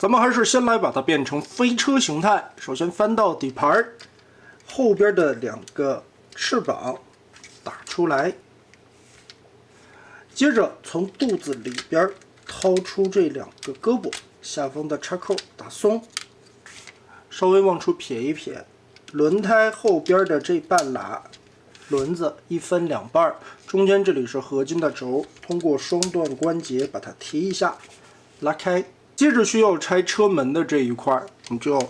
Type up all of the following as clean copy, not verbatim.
咱们还是先来把它变成飞车形态。首先翻到底盘，后边的2个翅膀打出来，接着从肚子里边掏出这2个胳膊，下方的插扣打松，稍微往出撇一撇。轮胎后边的这半拉轮子一分2半，中间这里是合金的轴，通过双段关节把它提一下，拉开。接着需要拆车门的这一块，我们就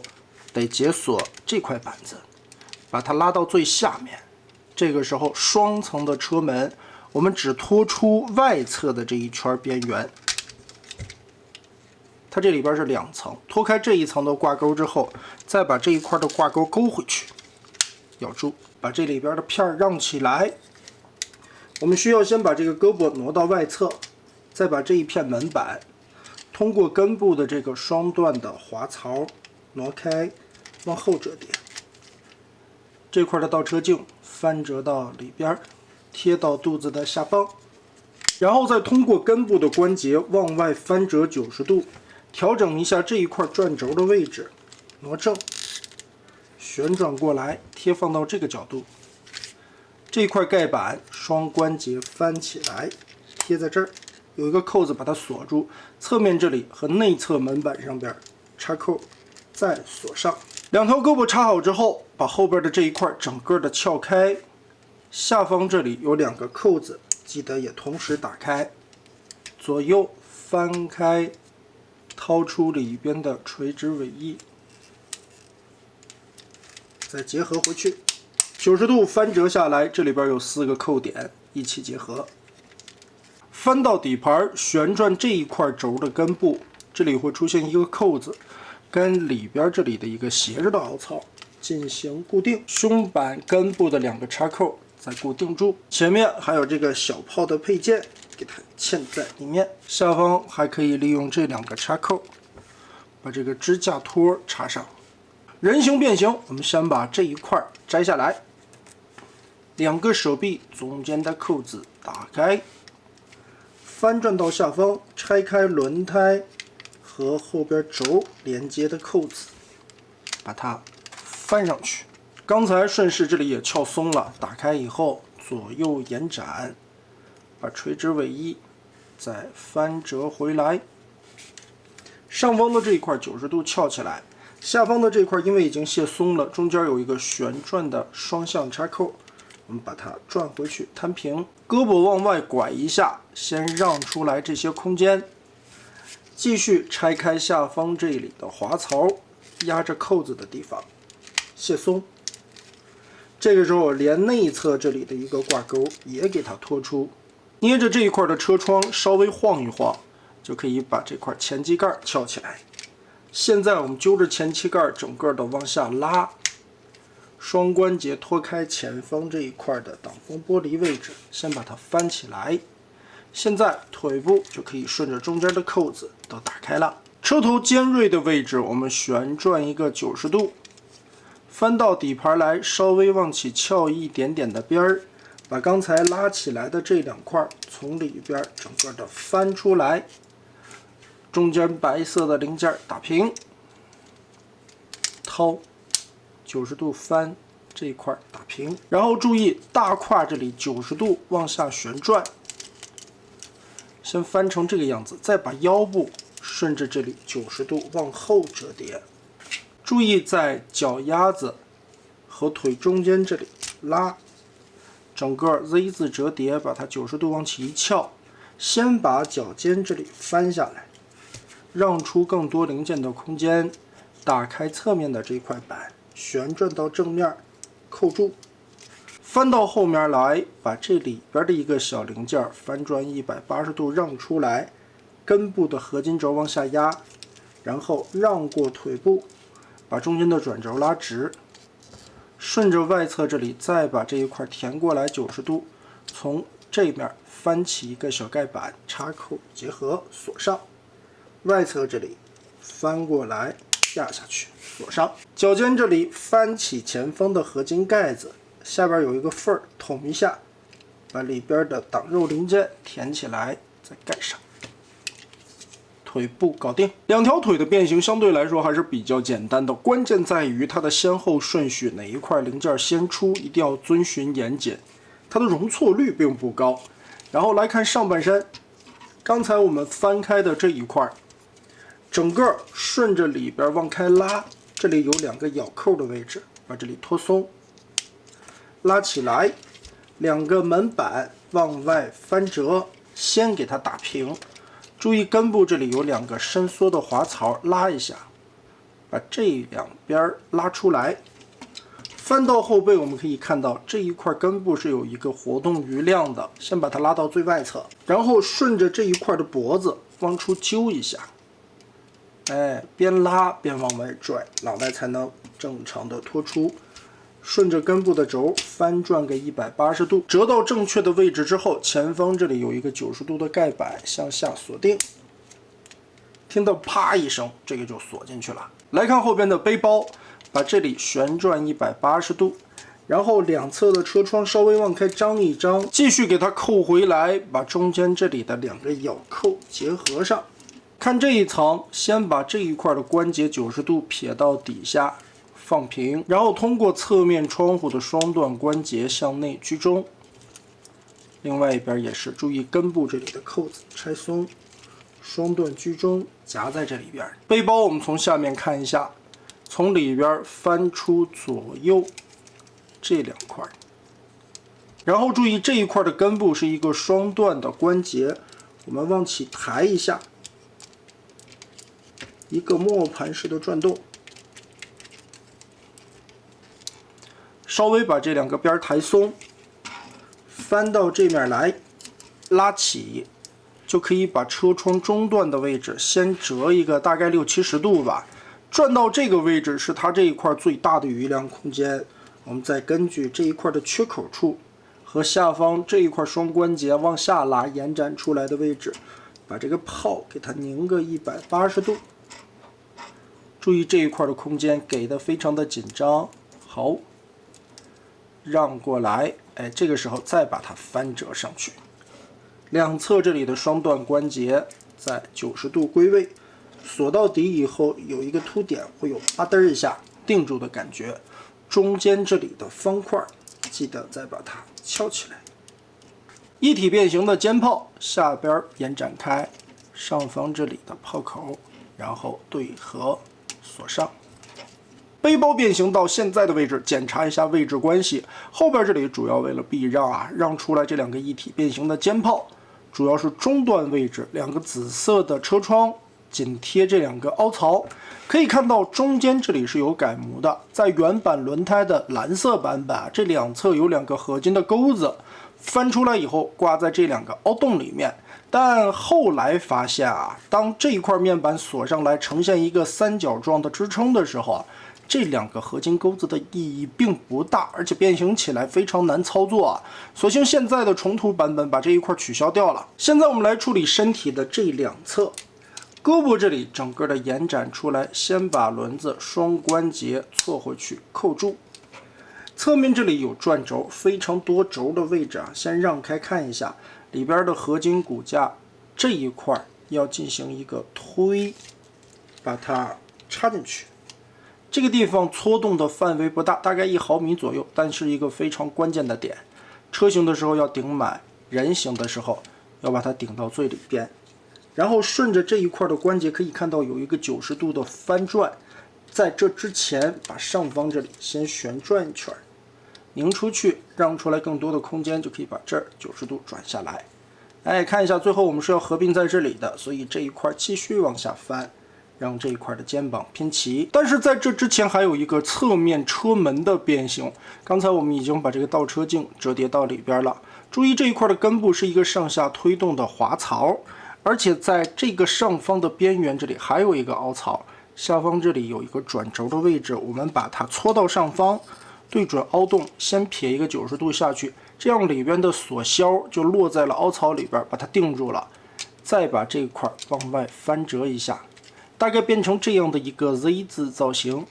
得解锁这块板子，把它拉到最下面。这个时候双层的车门，我们只拖出外侧的这一圈边缘。它这里边是2层，脱开这一层的挂钩之后，再把这一块的挂钩勾回去，咬住，把这里边的片让起来。我们需要先把这个胳膊挪到外侧，再把这一片门板通过根部的这个双段的滑槽挪开，往后折叠。这块的倒车镜翻折到里边，贴到肚子的下方，然后再通过根部的关节往外翻折90度，调整一下这一块转轴的位置，挪正，旋转过来，贴放到这个角度。这块盖板双关节翻起来，贴在这儿。有一个扣子把它锁住，侧面这里和内侧门板上边插扣再锁上。2条胳膊插好之后，把后边的这一块整个的撬开，下方这里有2个扣子，记得也同时打开，左右翻开，掏出里边的垂直尾翼，再结合回去，90度翻折下来，这里边有4个扣点一起结合。翻到底盘，旋转这一块轴的根部，这里会出现一个扣子，跟里边这里的一个斜着的凹槽进行固定。胸板根部的2个插扣再固定住，前面还有这个小炮的配件，给它嵌在里面。下方还可以利用这2个插扣，把这个支架托插上。人形变形，我们先把这一块摘下来，2个手臂中间的扣子打开。翻转到下方，拆开轮胎和后边轴连接的扣子，把它翻上去。刚才顺势这里也撬松了，打开以后左右延展，把垂直尾翼再翻折回来。上方的这一块90度翘起来，下方的这块因为已经卸松了，中间有一个旋转的双向插扣，我们把它转回去摊平，胳膊往外拐一下，先让出来这些空间，继续拆开下方这里的滑槽，压着扣子的地方卸松。这个时候连内侧这里的一个挂钩也给它拖出，捏着这一块的车窗稍微晃一晃，就可以把这块前机盖翘起来。现在我们揪着前机盖整个的往下拉，双关节脱开前方这一块的挡风玻璃位置，先把它翻起来。现在腿部就可以顺着中间的扣子都打开了。车头尖锐的位置，我们旋转一个90度，翻到底盘来，稍微往起翘一点点的边儿，把刚才拉起来的这2块从里边整个的翻出来，中间白色的零件打平，掏90度翻这一块打平，然后注意大胯这里90度往下旋转，先翻成这个样子，再把腰部顺着这里90度往后折叠，注意在脚丫子和腿中间这里拉，整个 Z 字折叠，把它90度往起一翘，先把脚尖这里翻下来，让出更多零件的空间，打开侧面的这块板，旋转到正面，扣住，翻到后面来，把这里边的一个小零件翻转180度让出来，根部的合金轴往下压，然后让过腿部，把中间的转轴拉直，顺着外侧这里再把这一块填过来90度，从这面翻起一个小盖板，插扣结合锁上，外侧这里翻过来压下去锁上，脚尖这里翻起前方的合金盖子，下边有一个缝儿，捅一下，把里边的挡肉零件填起来，再盖上。腿部搞定。两条腿的变形相对来说还是比较简单的，关键在于它的先后顺序，哪一块零件先出，一定要遵循严谨。它的容错率并不高。然后来看上半身，刚才我们翻开的这一块，整个顺着里边往开拉，这里有2个咬扣的位置，把这里拖松，拉起来，2个门板往外翻折，先给它打平。注意根部这里有2个伸缩的滑槽，拉一下，把这两边拉出来。翻到后背，我们可以看到这一块根部是有一个活动余量的，先把它拉到最外侧，然后顺着这一块的脖子往出揪一下，边拉边往外拽，脑袋才能正常的拖出。顺着根部的轴翻转个180度，折到正确的位置之后，前方这里有一个90度的盖板，向下锁定。听到啪一声，这个就锁进去了。来看后边的背包，把这里旋转180度，然后两侧的车窗稍微往开张一张，继续给它扣回来，把中间这里的2个咬扣结合上。看这一层，先把这一块的关节90度撇到底下。放平，然后通过侧面窗户的双段关节向内居中。另外一边也是，注意根部这里的扣子拆松，双段居中，夹在这里边。背包我们从下面看一下，从里边翻出左右这2块，然后注意这一块的根部是一个双段的关节，我们往起抬一下，一个磨盘式的转动。稍微把这2个边抬松，翻到这面来，拉起，就可以把车窗中段的位置先折一个大概60-70度吧。转到这个位置是它这一块最大的余量空间，我们再根据这一块的缺口处和下方这一块双关节往下拉延展出来的位置，把这个泡给它拧个180度。注意这一块的空间给的非常的紧张，好。让过来，这个时候再把它翻折上去，两侧这里的双段关节在90度归位，锁到底以后有一个凸点，会有吧嘚一下定住的感觉。中间这里的方块，记得再把它翘起来。一体变形的肩炮下边延展开，上方这里的炮口，然后对合锁上。背包变形到现在的位置，检查一下位置关系。后边这里主要为了避让让出来这2个一体变形的肩炮，主要是中段位置2个紫色的车窗紧贴这2个凹槽。可以看到中间这里是有改模的，在原版轮胎的蓝色版本这两侧有2个合金的钩子，翻出来以后挂在这2个凹洞里面。但后来发现当这一块面板锁上来，呈现一个三角状的支撑的时候这2个合金钩子的意义并不大，而且变形起来非常难操作索性现在的重涂版本把这一块取消掉了。现在我们来处理身体的这2侧，胳膊这里整个的延展出来，先把轮子双关节错回去扣住。侧面这里有转轴，非常多轴的位置先让开看一下，里边的合金骨架这一块要进行一个推，把它插进去。这个地方搓动的范围不大，大概1毫米左右，但是一个非常关键的点。车型的时候要顶满，人形的时候要把它顶到最里边。然后顺着这一块的关节可以看到有一个90度的翻转，在这之前把上方这里先旋转一圈，拧出去，让出来更多的空间，就可以把这儿90度转下来。看一下，最后我们是要合并在这里的，所以这一块继续往下翻。让这一块的肩膀拼齐，但是在这之前还有一个侧面车门的变形。刚才我们已经把这个倒车镜折叠到里边了。注意这一块的根部是一个上下推动的滑槽，而且在这个上方的边缘这里还有一个凹槽，下方这里有一个转轴的位置，我们把它搓到上方，对准凹洞，先撇一个90度下去，这样里边的锁销就落在了凹槽里边，把它定住了。再把这一块往外翻折一下。大概变成这样的一个 Z 字造型，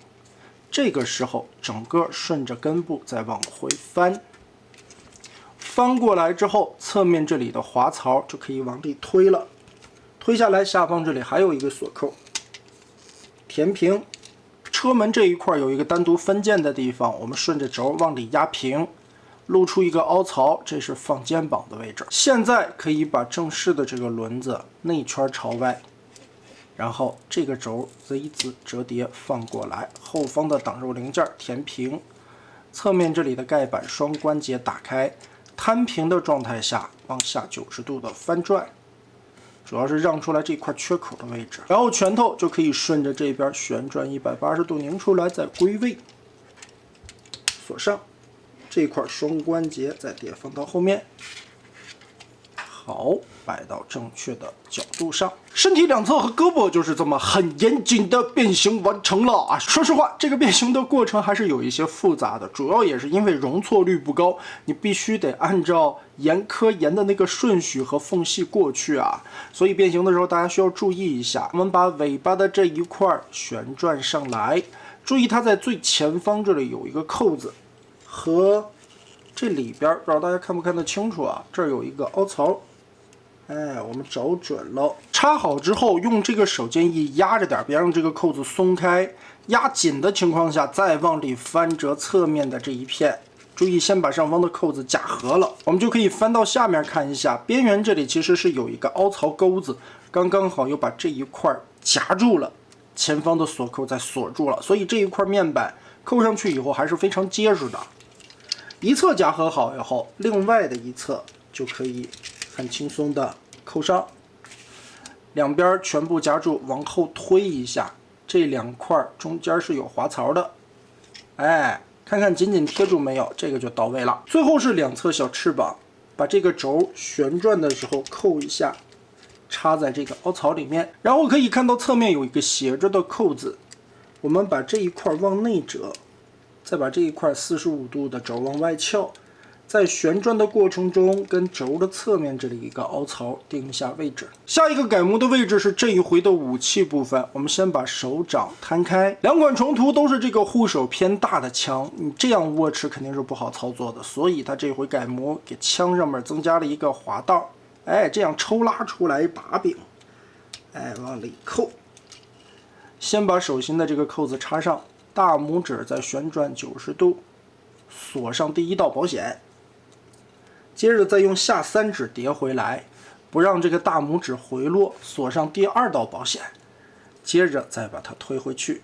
这个时候整个顺着根部再往回翻，翻过来之后，侧面这里的滑槽就可以往里推了。推下来，下方这里还有一个锁扣，填平。车门这一块有一个单独分件的地方，我们顺着轴往里压平，露出一个凹槽，这是放肩膀的位置。现在可以把正式的这个轮子内圈朝外，然后这个轴 Z 字折叠放过来，后方的挡肉零件填平，侧面这里的盖板双关节打开，摊平的状态下往下90度的翻转。主要是让出来这块缺口的位置，然后拳头就可以顺着这边旋转180度拧出来，再归位，锁上。这块双关节再叠放到后面，好，摆到正确的角度上。身体两侧和胳膊就是这么很严谨的变形完成了啊！说实话，这个变形的过程还是有一些复杂的，主要也是因为容错率不高，你必须得按照严苛沿的那个顺序和缝隙过去啊，所以变形的时候大家需要注意一下。我们把尾巴的这一块旋转上来，注意它在最前方这里有一个扣子，和这里边不知道大家看不看得清楚啊？这儿有一个凹槽。哎，我们找准了，插好之后，用这个手建议压着点，别让这个扣子松开。压紧的情况下，再往里翻折侧面的这一片。注意，先把上方的扣子夹合了，我们就可以翻到下面看一下，边缘这里其实是有一个凹槽钩子，刚刚好又把这一块夹住了，前方的锁扣再锁住了，所以这一块面板扣上去以后还是非常结实的。一侧夹合好以后，另外的一侧就可以很轻松的扣上，两边全部夹住，往后推一下，这两块中间是有滑槽的，哎，看看紧紧贴住没有，这个就到位了。最后是两侧小翅膀，把这个轴旋转的时候扣一下，插在这个凹槽里面，然后可以看到侧面有一个斜着的扣子，我们把这一块往内折，再把这一块45度的轴往外翘。在旋转的过程中，跟轴的侧面这里一个凹槽定一下位置。下一个改模的位置是这一回的武器部分，我们先把手掌摊开。两款冲突都是这个护手偏大的枪，你这样握持肯定是不好操作的，所以它这回改模给枪上面增加了一个滑道，哎，这样抽拉出来把柄，哎，往里扣。先把手心的这个扣子插上，大拇指再旋转90度，锁上第一道保险。接着再用下3指叠回来，不让这个大拇指回落，锁上第2道保险。接着再把它推回去，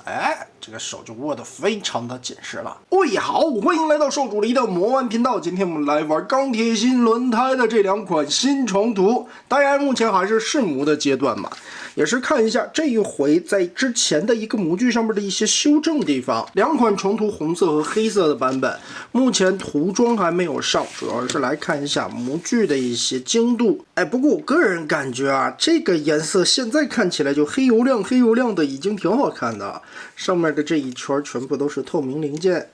哎，这个手就握得非常的紧实了。喂，好，欢迎来到兽主离的魔玩频道。今天我们来玩钢铁新轮胎的这两款新冲突，当然目前还是试模的阶段嘛，也是看一下这一回在之前的一个模具上面的一些修正地方。两款冲突红色和黑色的版本，目前涂装还没有上，主要是来看一下模具的一些精度。哎，不过我个人感觉啊，这个颜色现在看起来就黑油亮的，已经挺好看的。上面的这一圈全部都是透明零件，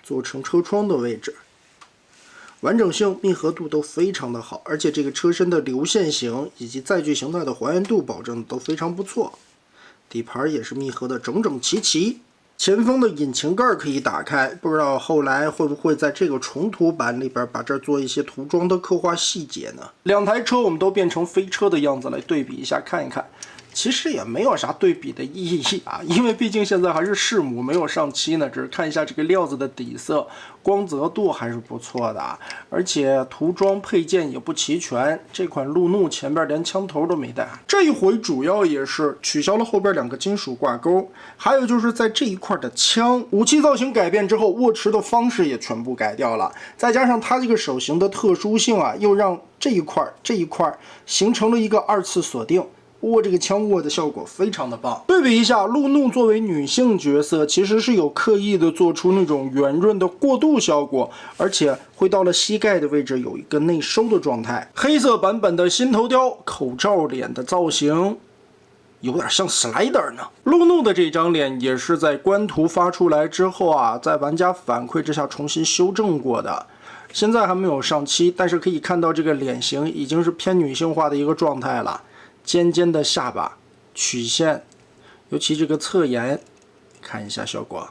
做成车窗的位置，完整性、密合度都非常的好，而且这个车身的流线型以及载具形态的还原度保证的都非常不错。底盘也是密合的整整齐齐。前方的引擎盖可以打开，不知道后来会不会在这个重涂版里边把这儿做一些涂装的刻画细节呢？两台车我们都变成飞车的样子来对比一下看一看。其实也没有啥对比的意义啊，因为毕竟现在还是试模，没有上漆呢，只是看一下这个料子的底色，光泽度还是不错的，而且涂装配件也不齐全。这款路怒前边连枪头都没带。这一回主要也是取消了后边2个金属挂钩，还有就是在这一块的枪武器造型改变之后，握持的方式也全部改掉了，再加上它这个手型的特殊性啊，又让这一块形成了一个2次锁定。握这个枪握的效果非常的棒。对比一下，路怒作为女性角色，其实是有刻意的做出那种圆润的过渡效果，而且会到了膝盖的位置有一个内收的状态。黑色版本的新头雕口罩脸的造型有点像 Slider 呢。路怒的这张脸也是在官图发出来之后啊，在玩家反馈之下重新修正过的。现在还没有上漆，但是可以看到这个脸型已经是偏女性化的一个状态了。尖尖的下巴，曲线，尤其这个侧颜，看一下效果，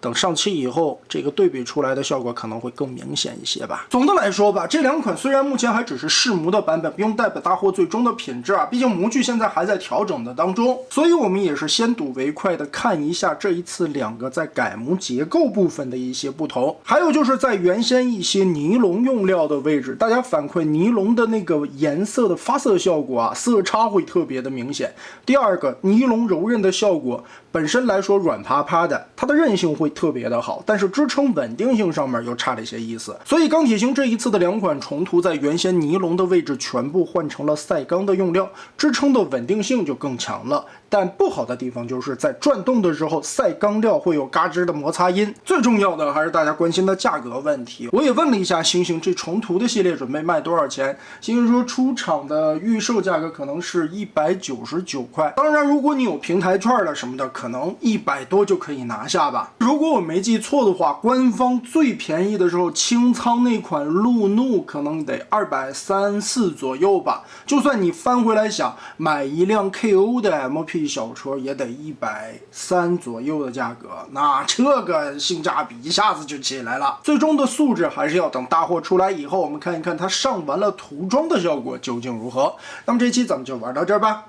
等上漆以后，这个对比出来的效果可能会更明显一些吧。总的来说吧，这两款虽然目前还只是试模的版本，不用代表大货最终的品质啊，毕竟模具现在还在调整的当中，所以我们也是先睹为快的看一下这一次两个在改模结构部分的一些不同，还有就是在原先一些尼龙用料的位置，大家反馈尼龙的那个颜色的发色效果啊，色差会特别的明显。第二个，尼龙柔韧的效果本身来说软趴趴的，它的韧性会特别的好，但是支撑稳定性上面又差了一些意思。所以钢铁星这一次的两款重涂，在原先尼龙的位置全部换成了赛钢的用料，支撑的稳定性就更强了。但不好的地方就是在转动的时候，赛钢料会有嘎吱的摩擦音。最重要的还是大家关心的价格问题。我也问了一下星星，这重涂的系列准备卖多少钱？星星说出厂的预售价格可能是199块。当然，如果你有平台券了什么的，可能100多就可以拿下吧。如果我没记错的话，官方最便宜的时候清仓那款路怒可能得230、4左右吧。就算你翻回来想买一辆 KO 的 MP 小车，也得130左右的价格，那这个性价比一下子就起来了。最终的素质还是要等大货出来以后，我们看一看它上完了涂装的效果究竟如何。那么这期咱们就玩到这儿吧。